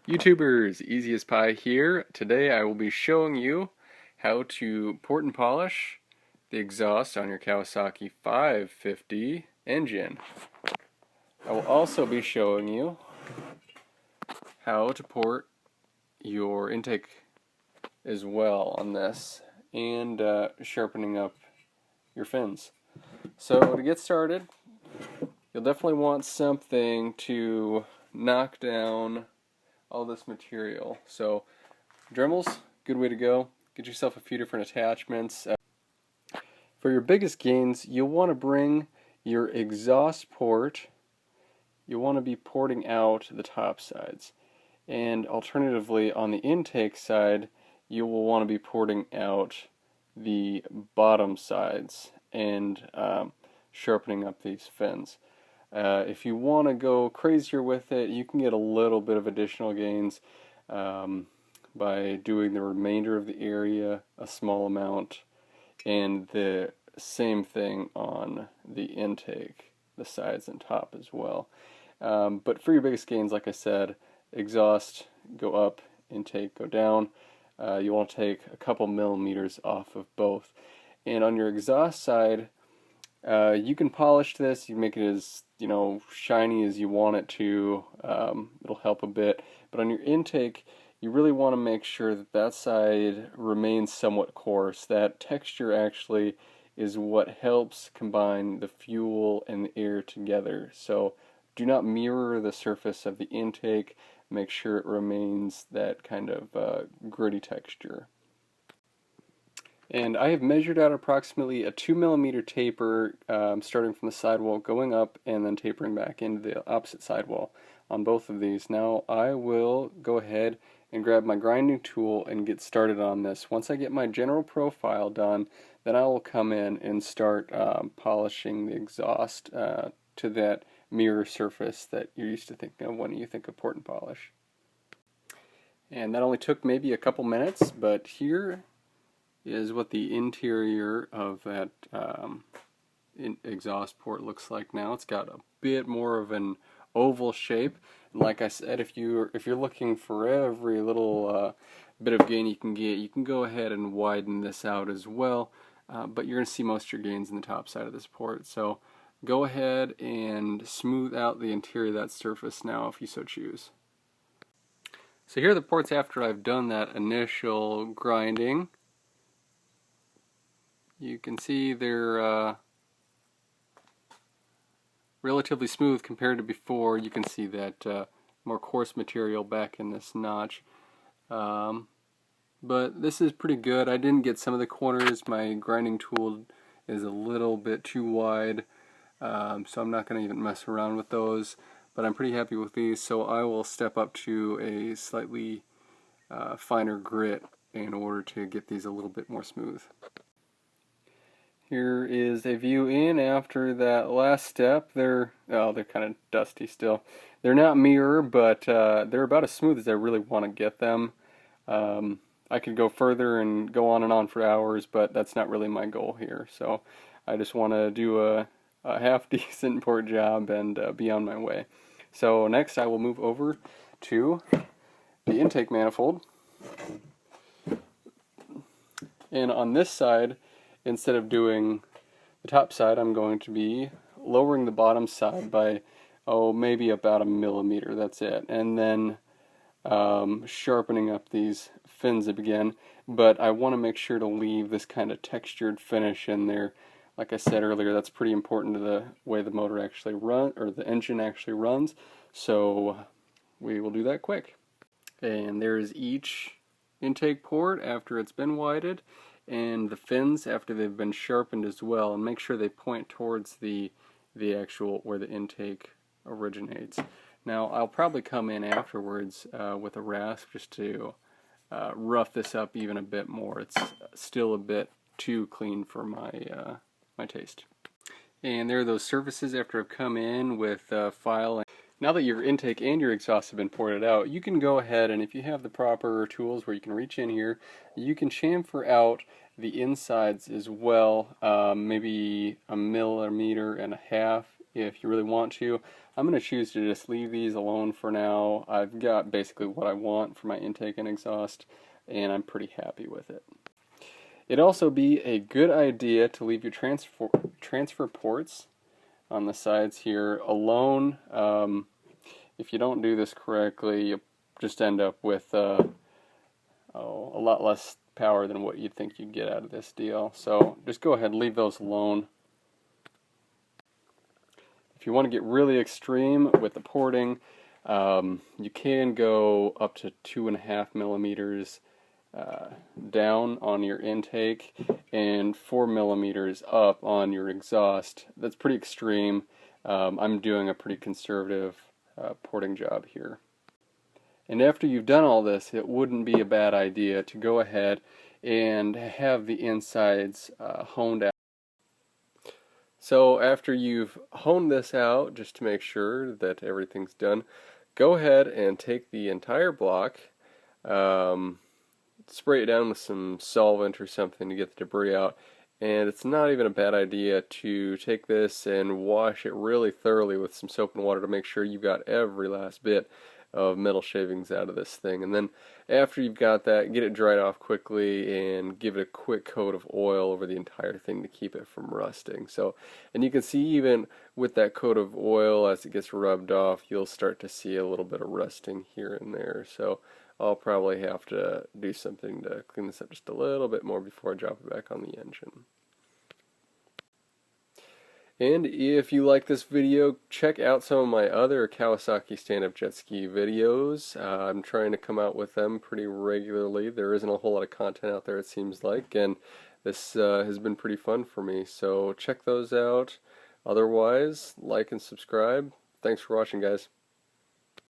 YouTubers, Easy as Pie here. Today I will be showing you how to port and polish the exhaust on your Kawasaki 550 engine. I will also be showing you how to port your intake as well on this and sharpening up your fins. So to get started, you'll definitely want something to knock down all this material. So Dremels, good way to go. Get yourself a few different attachments. For your biggest gains, you'll want to bring your exhaust port, you want to be porting out the top sides. And alternatively, on the intake side, you will want to be porting out the bottom sides and sharpening up these fins. If you want to go crazier with it, you can get a little bit of additional gains by doing the remainder of the area a small amount, and the same thing on the intake, the sides and top as well. But for your biggest gains, like I said, exhaust go up, intake go down. You want to take a couple millimeters off of both. And on your exhaust side, you can polish this, you can make it as shiny as you want it to. It'll help a bit. But on your intake, you really want to make sure that that side remains somewhat coarse. That texture actually is what helps combine the fuel and the air together. So do not mirror the surface of the intake. Make sure it remains that kind of gritty texture. And I have measured out approximately a 2 millimeter taper, starting from the sidewall, going up and then tapering back into the opposite sidewall on both of these. Now I will go ahead and grab my grinding tool and get started on this. Once I get my general profile done, then I will come in and start polishing the exhaust to that mirror surface that you're used to thinking of when you think of port and polish. And that only took maybe a couple minutes, but here is what the interior of that exhaust port looks like now. It's got a bit more of an oval shape, and like I said, if you're looking for every little bit of gain you can go ahead and widen this out as well, but you're going to see most of your gains in the top side of this port. So go ahead and smooth out the interior of that surface now if you so choose. So here are the ports after I've done that initial grinding. You can see they're relatively smooth compared to before. You can see that more coarse material back in this notch. But this is pretty good. I didn't get some of the corners. My grinding tool is a little bit too wide, so I'm not going to even mess around with those. But I'm pretty happy with these, so I will step up to a slightly finer grit in order to get these a little bit more smooth. Here is a view in after that last step. They're kind of dusty still. They're not mirror, but they're about as smooth as I really want to get them. I could go further and go on and on for hours, but that's not really my goal here. So I just want to do a half decent port job and be on my way. So next I will move over to the intake manifold. And on this side, instead of doing the top side, I'm going to be lowering the bottom side by, maybe about a millimeter, that's it. And then sharpening up these fins again. But I want to make sure to leave this kind of textured finish in there. Like I said earlier, that's pretty important to the way the motor actually runs, or the engine actually runs. So we will do that quick. And there's each intake port after it's been whited, and the fins after they've been sharpened as well, and make sure they point towards the actual where the intake originates. Now I'll probably come in afterwards with a rasp just to rough this up even a bit more. It's still a bit too clean for my my taste. And there are those surfaces after I've come in with file. Now that your intake and your exhaust have been ported out, you can go ahead, and if you have the proper tools where you can reach in here, you can chamfer out the insides as well, maybe 1.5 millimeters if you really want to. I'm going to choose to just leave these alone for now. I've got basically what I want for my intake and exhaust, and I'm pretty happy with it. It'd also be a good idea to leave your transfer ports on the sides here alone. If you don't do this correctly, you'll just end up with a lot less power than what you'd think you'd get out of this deal. So just go ahead and leave those alone. If you want to get really extreme with the porting, you can go up to 2.5 millimeters down on your intake and 4 millimeters up on your exhaust. That's pretty extreme. I'm doing a pretty conservative porting job here. And after you've done all this, it wouldn't be a bad idea to go ahead and have the insides honed out. So after you've honed this out, just to make sure that everything's done, go ahead and take the entire block, spray it down with some solvent or something to get the debris out. And it's not even a bad idea to take this and wash it really thoroughly with some soap and water to make sure you've got every last bit of metal shavings out of this thing. And then after you've got that, get it dried off quickly and give it a quick coat of oil over the entire thing to keep it from rusting. So, and you can see even with that coat of oil, as it gets rubbed off, you'll start to see a little bit of rusting here and there. So I'll probably have to do something to clean this up just a little bit more before I drop it back on the engine. And if you like this video, check out some of my other Kawasaki stand-up jet ski videos. I'm trying to come out with them pretty regularly. There isn't a whole lot of content out there, it seems like, and this has been pretty fun for me. So check those out. Otherwise, like and subscribe. Thanks for watching, guys.